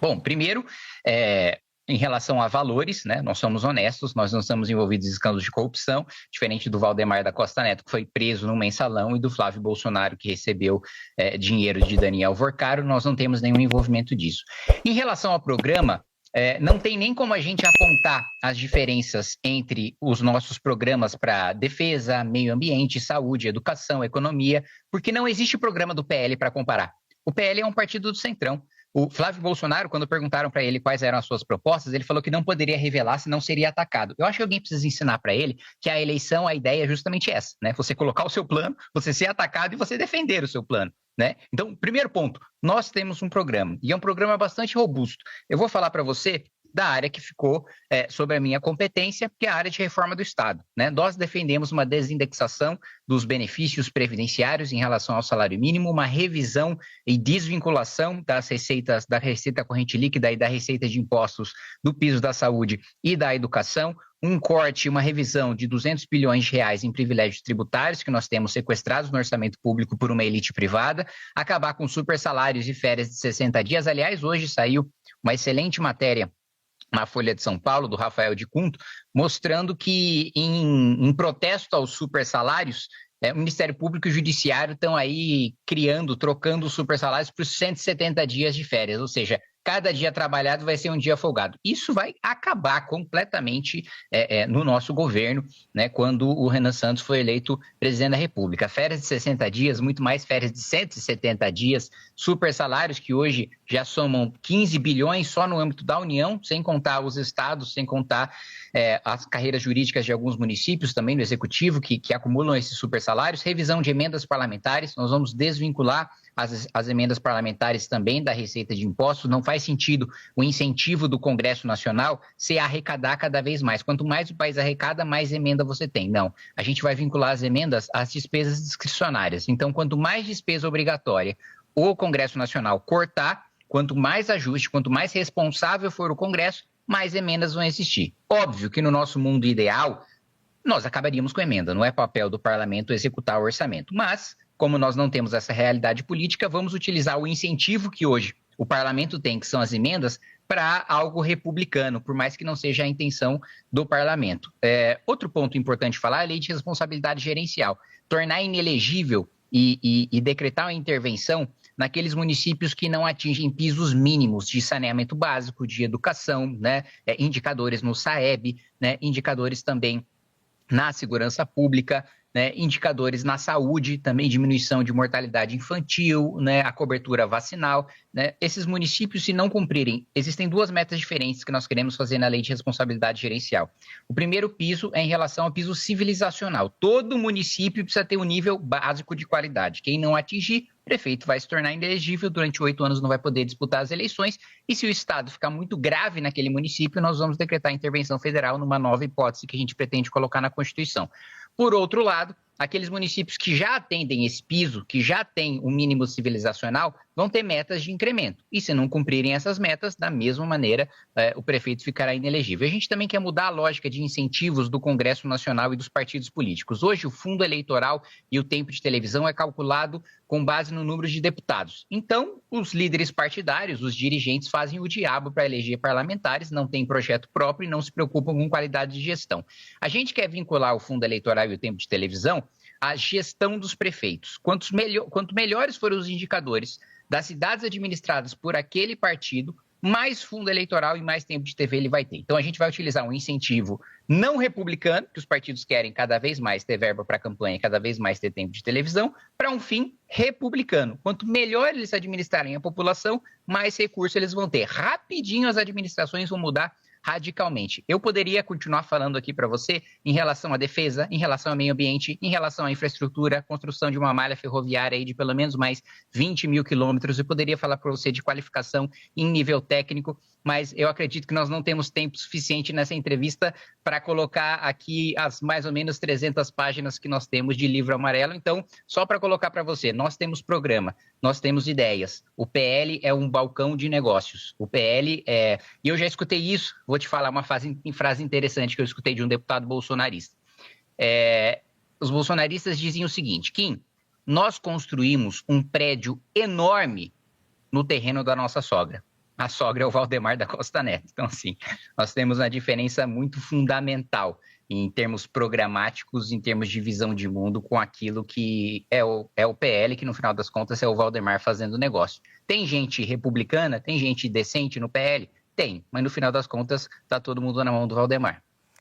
Bom, primeiro, em relação a valores, né, nós somos honestos, nós não estamos envolvidos em escândalos de corrupção, diferente do Valdemar da Costa Neto, que foi preso no mensalão, e do Flávio Bolsonaro, que recebeu dinheiro de Daniel Vorcaro. Nós não temos nenhum envolvimento disso. Em relação ao programa, não tem nem como a gente apontar as diferenças entre os nossos programas para defesa, meio ambiente, saúde, educação, economia, porque não existe programa do PL para comparar. O PL é um partido do Centrão. O Flávio Bolsonaro, quando perguntaram para ele quais eram as suas propostas, ele falou que não poderia revelar, senão seria atacado. Eu acho que alguém precisa ensinar para ele que a eleição, a ideia é justamente essa, né? Você colocar o seu plano, você ser atacado e você defender o seu plano, né? Então, primeiro ponto, nós temos um programa, e é um programa bastante robusto. Eu vou falar para você da área que ficou sob a minha competência, que é a área de reforma do Estado, né? Nós defendemos uma desindexação dos benefícios previdenciários em relação ao salário mínimo, uma revisão e desvinculação das receitas, da receita corrente líquida e da receita de impostos do piso da saúde e da educação, um corte, uma revisão de 200 bilhões de reais em privilégios tributários que nós temos sequestrados no orçamento público por uma elite privada, acabar com super salários e férias de 60 dias. Aliás, hoje saiu uma excelente matéria na Folha de São Paulo, do Rafael de Cunto, mostrando que, em protesto aos supersalários, o Ministério Público e o Judiciário estão aí trocando os supersalários por 170 dias de férias, ou seja, cada dia trabalhado vai ser um dia folgado. Isso vai acabar completamente no nosso governo, né, quando o Renan Santos foi eleito presidente da República. Férias de 60 dias, muito mais férias de 170 dias, super salários que hoje já somam 15 bilhões só no âmbito da União, sem contar os estados, sem contar as carreiras jurídicas de alguns municípios, também do Executivo, que acumulam esses super salários. Revisão de emendas parlamentares, nós vamos desvincular as emendas parlamentares também da receita de impostos. Não faz sentido o incentivo do Congresso Nacional ser arrecadar cada vez mais. Quanto mais o país arrecada, mais emenda você tem. Não, a gente vai vincular as emendas às despesas discricionárias. Então, quanto mais despesa obrigatória o Congresso Nacional cortar, quanto mais ajuste, quanto mais responsável for o Congresso, mais emendas vão existir. Óbvio que no nosso mundo ideal, nós acabaríamos com emenda, não é papel do parlamento executar o orçamento, mas como nós não temos essa realidade política, vamos utilizar o incentivo que hoje o parlamento tem, que são as emendas, para algo republicano, por mais que não seja a intenção do parlamento. Outro ponto importante falar é a lei de responsabilidade gerencial. Tornar inelegível e decretar uma intervenção naqueles municípios que não atingem pisos mínimos de saneamento básico, de educação, né, indicadores no SAEB, né, indicadores também na segurança pública, né, indicadores na saúde, também diminuição de mortalidade infantil, né, a cobertura vacinal, né. Esses municípios, se não cumprirem, existem duas metas diferentes que nós queremos fazer na lei de responsabilidade gerencial. O primeiro piso é em relação ao piso civilizacional. Todo município precisa ter um nível básico de qualidade. Quem não atingir, o prefeito vai se tornar inelegível, durante 8 anos não vai poder disputar as eleições, e se o estado ficar muito grave naquele município, nós vamos decretar intervenção federal numa nova hipótese que a gente pretende colocar na Constituição. Por outro lado, aqueles municípios que já atendem esse piso, que já têm um mínimo civilizacional, vão ter metas de incremento. E se não cumprirem essas metas, da mesma maneira, o prefeito ficará inelegível. A gente também quer mudar a lógica de incentivos do Congresso Nacional e dos partidos políticos. Hoje, o fundo eleitoral e o tempo de televisão é calculado com base no número de deputados. Então, os líderes partidários, os dirigentes, fazem o diabo para eleger parlamentares, não têm projeto próprio e não se preocupam com qualidade de gestão. A gente quer vincular o fundo eleitoral e o tempo de televisão à gestão dos prefeitos. Quanto melhores forem os indicadores das cidades administradas por aquele partido, mais fundo eleitoral e mais tempo de TV ele vai ter. Então, a gente vai utilizar um incentivo não republicano, que os partidos querem cada vez mais ter verba para campanha, cada vez mais ter tempo de televisão, para um fim republicano. Quanto melhor eles administrarem a população, mais recursos eles vão ter. Rapidinho as administrações vão mudar radicalmente. Eu poderia continuar falando aqui para você em relação à defesa, em relação ao meio ambiente, em relação à infraestrutura, construção de uma malha ferroviária aí de pelo menos mais 20 mil quilômetros. Eu poderia falar para você de qualificação em nível técnico, mas eu acredito que nós não temos tempo suficiente nessa entrevista para colocar aqui as mais ou menos 300 páginas que nós temos de livro amarelo. Então, só para colocar para você, nós temos programa, nós temos ideias. O PL é um balcão de negócios. O PL e eu já escutei isso, vou te falar uma frase interessante que eu escutei de um deputado bolsonarista. Os bolsonaristas diziam o seguinte: Kim, nós construímos um prédio enorme no terreno da nossa sogra. A sogra é o Valdemar da Costa Neto. Então, assim, nós temos uma diferença muito fundamental em termos programáticos, em termos de visão de mundo, com aquilo que é o PL, que no final das contas é o Valdemar fazendo negócio. Tem gente republicana, tem gente decente no PL? Tem, mas no final das contas está todo mundo na mão do Valdemar.